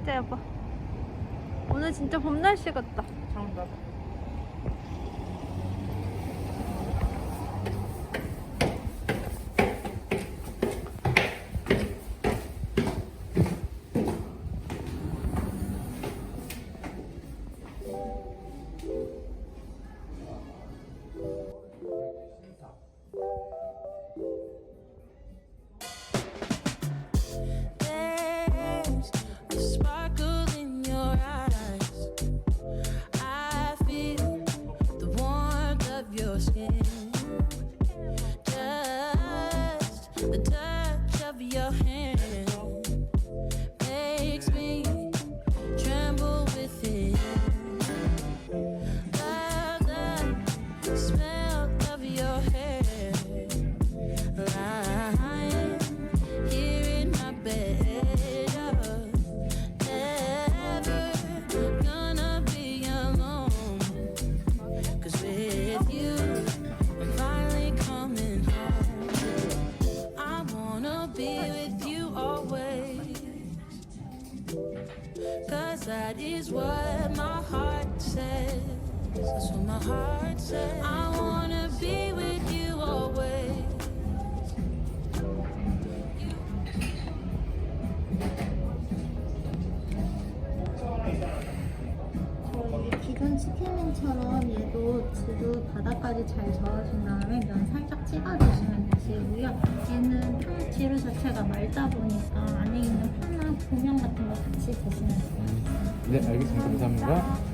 진짜 예뻐. 오늘 진짜 봄 날씨 같다. 장갑. There's a sparkle in your eyes. I feel the warmth of your skin. Just the touch of your hand makes me tremble within. Love the smell of your hair. Lying here in my bed, never gonna be alone. 'Cause with you, I'm finally coming home. I wanna be with you always. 'Cause that is what my heart says. That's what my heart says. I wanna be with you always. 기존 치킨맨처럼 얘도 두루 바닥까지 잘 저어준 다음에 면 살짝 찍어주시면 되시고요. 얘는 재료 자체가 맑다 보니까 안에 있는 파나 고명 같은 거 같이 드시면 돼요. 네, 알겠습니다. 감사합니다.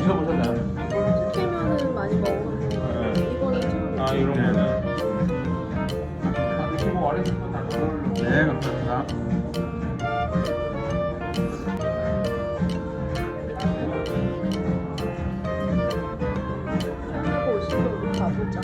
드셔보셨나요? 치킨면은 많이 먹었는데 이거는 처음. 아, 이런 거는. 드시고 어렸을 때다 넣어놓으려고. 네, 감사합니다. 하고 오시면 우리 가보자.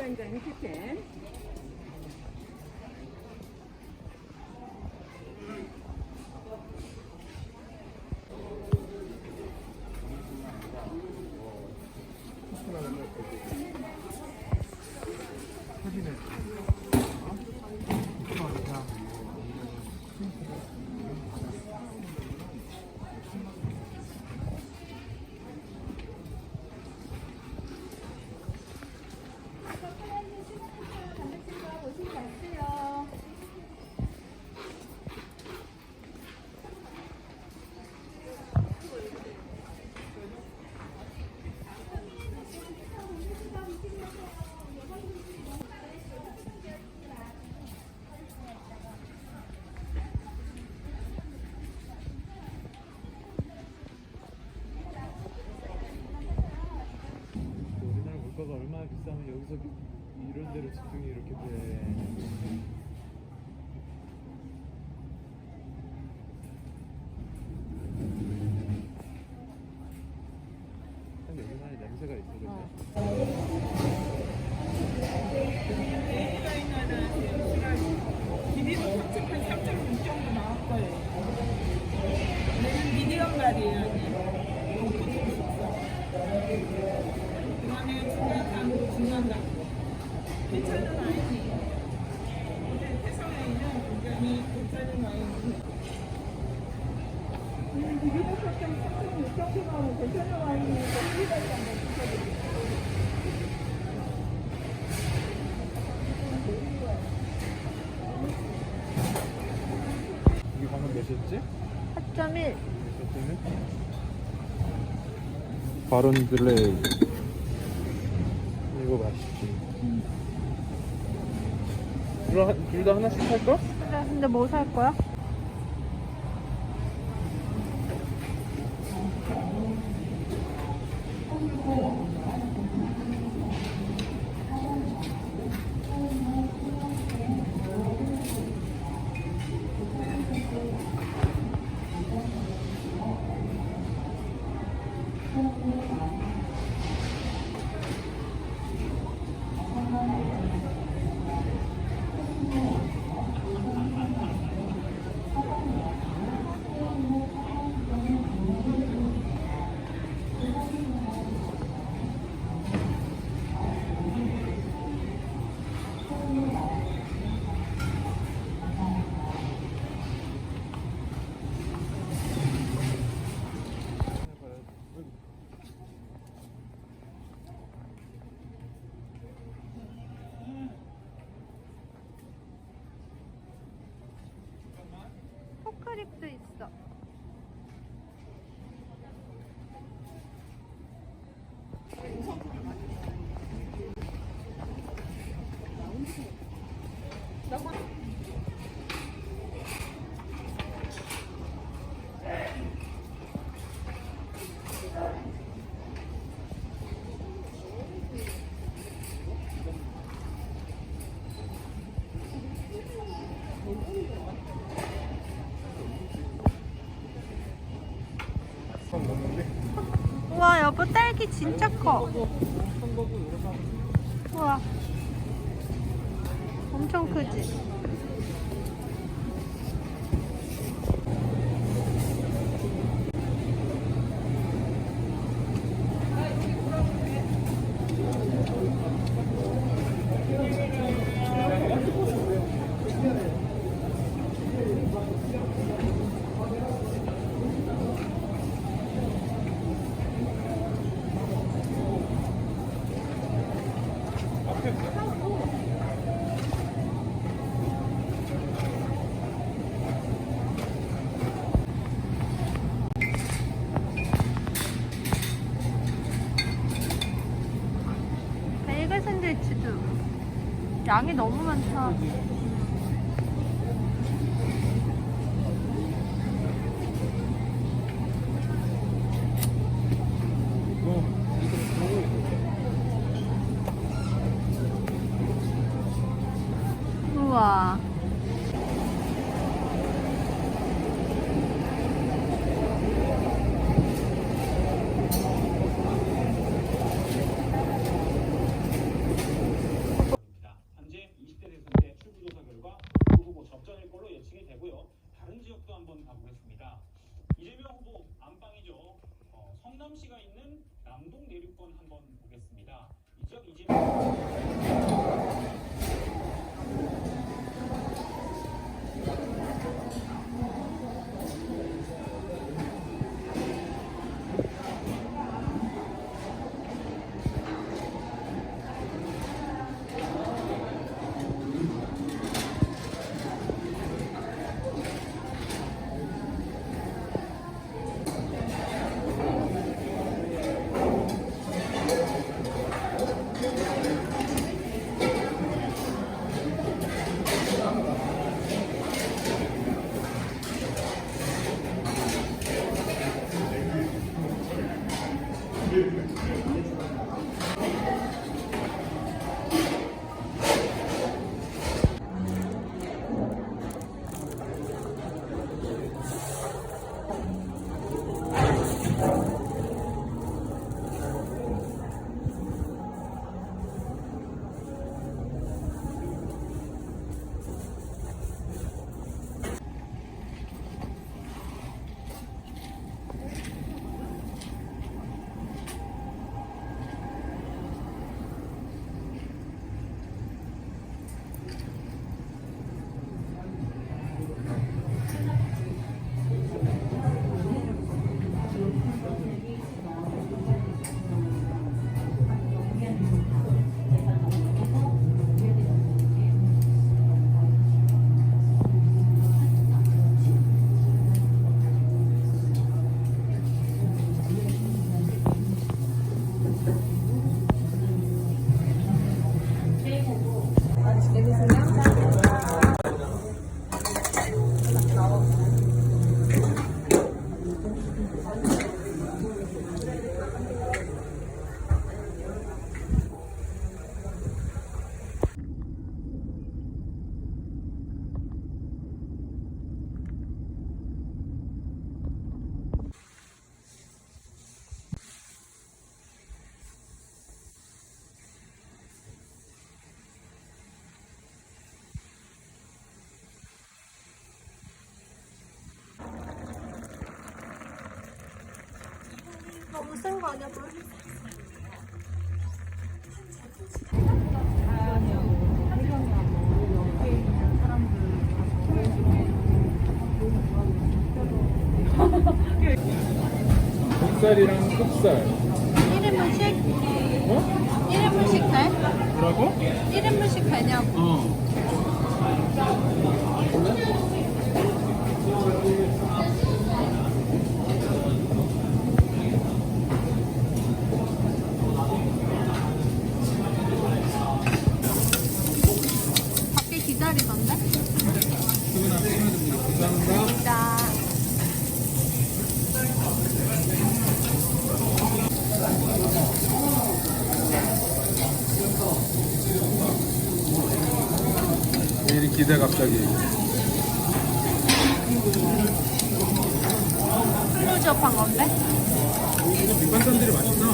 간장이 끝에 우리나라 물가가 얼마나 비싸면 여기서 이런 데로 집중이 이렇게 돼. 여기만의 냄새가 있어, 그치? 길이도 3.6 정도 나올 거예요. 얘는 미디엄 가리예요. 그다음에 중간간으로 중간간. 괜찮은 와인이에요. 근데 태성 와인은 굉장히 괜찮은 와인이에요. 길이도 3.6 정도 나오면 괜찮은 와인이니까 길이까지 한번 드셔보세요. 이게 방금 몇이었지? 4.1. 바론 블레이. 이거 맛있지. 둘 다 하나씩 살까? 그래, 근데 뭐 살 거야? 포크립도 있어. 우와, 여보 딸기 진짜 커. 우와, 엄청 크지? 베이글 샌드위치도 양이 너무 많다. 우와. 성남시가 있는 남동 내륙권 한번 보겠습니다. 이 지역 이제 너무 센 거 아니야, 불? 목살이랑 흑살. 1인분씩? 어? 1인분씩 돼? 뭐라고? 1인분씩 되냐고. 어. 밖에 기다리던데? 감사합니다. 자. 왜 이리 기대 갑자기. 클로즈업한 건데? 밑반찬들이 맛있다.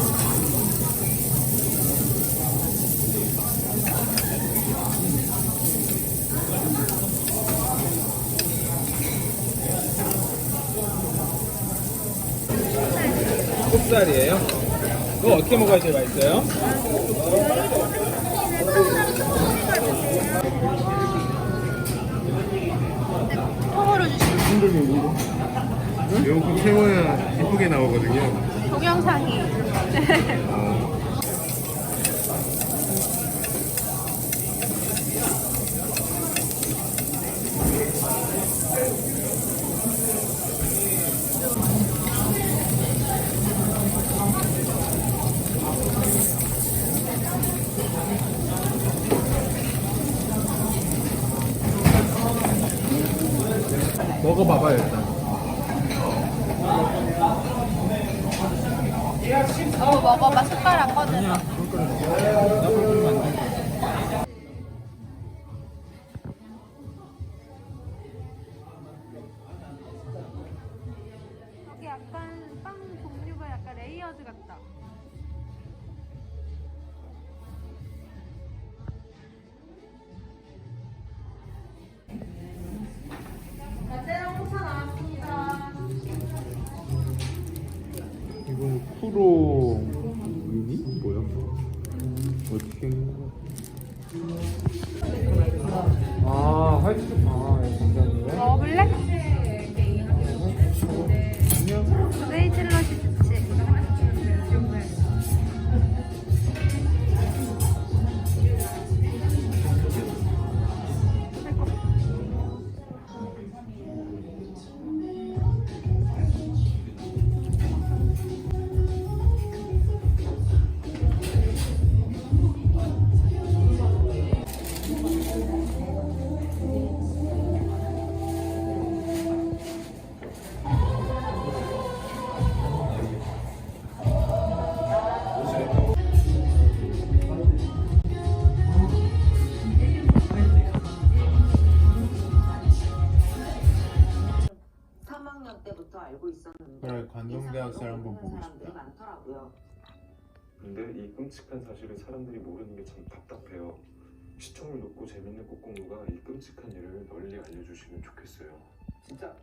곱살이에요? 이거 어떻게 먹어야 제일 맛있어요? 통으로 주시면 흔들고 요거 세워야 이쁘게 나오거든요. 동영상이. 먹어봐봐요 일단. 너 먹어봐. 숟가락 꺼내. 아니야 꿀꿀이 먹어. 나 꿀꿀이 안 돼. 여기 약간 빵 종류가 약간 레이어드 같다. 이거 이건 쿠로 유니? 뭐야? 어떻게 있는 거야? 아 화이트 감사합니다. 먹어볼래? 안녕. 레이즐넛이 좋지. 때부터 알고 있었는데 그래, 관동대학생 예상으로 한번 보고 모르는 사람들이 싶다. 많더라고요. 근데 이 끔찍한 사실을 사람들이 모르는 게 참 답답해요. 시청률 높고 재밌는 꽃공부가 이 끔찍한 일을 널리 알려주시면 좋겠어요. 진짜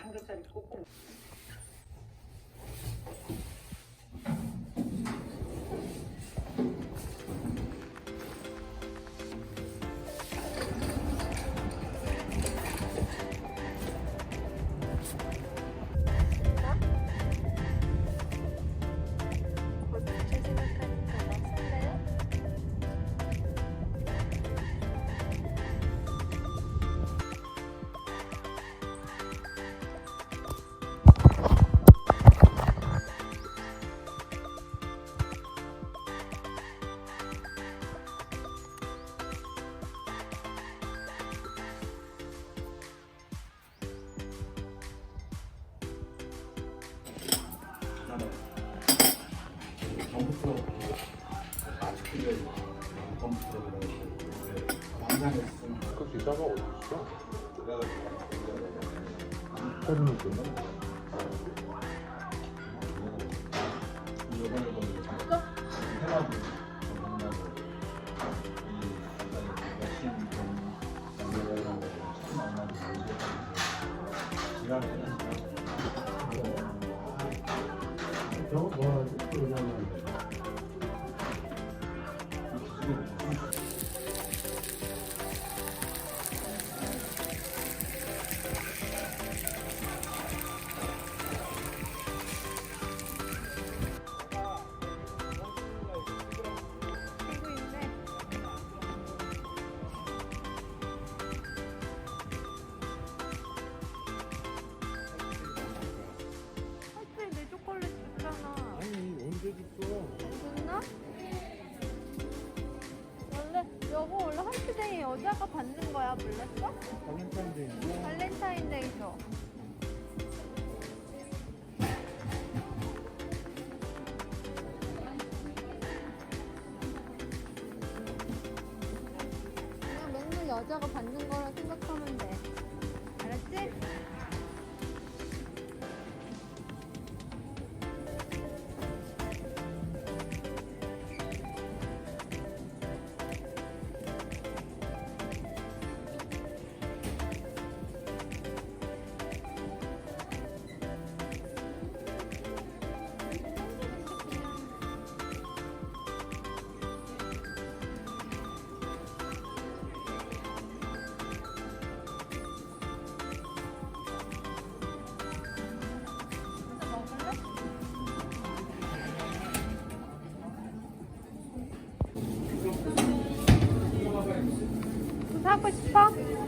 한 개짜리 꼭꼭 그 기사가 어디 있어? 사진을 찍나? 저거 뭐 하지? 이거 있네. 하필 내 초콜릿 줬잖아. 아니 언제 줬어? 줬나? 원래 화이트데이 여자가 받는 거야, 몰랐어? 발렌타인데이인데. 발렌타인데이 줘. 그냥 맨날 여자가 받는 거라 생각하면 돼. 알았지? 사고 싶어?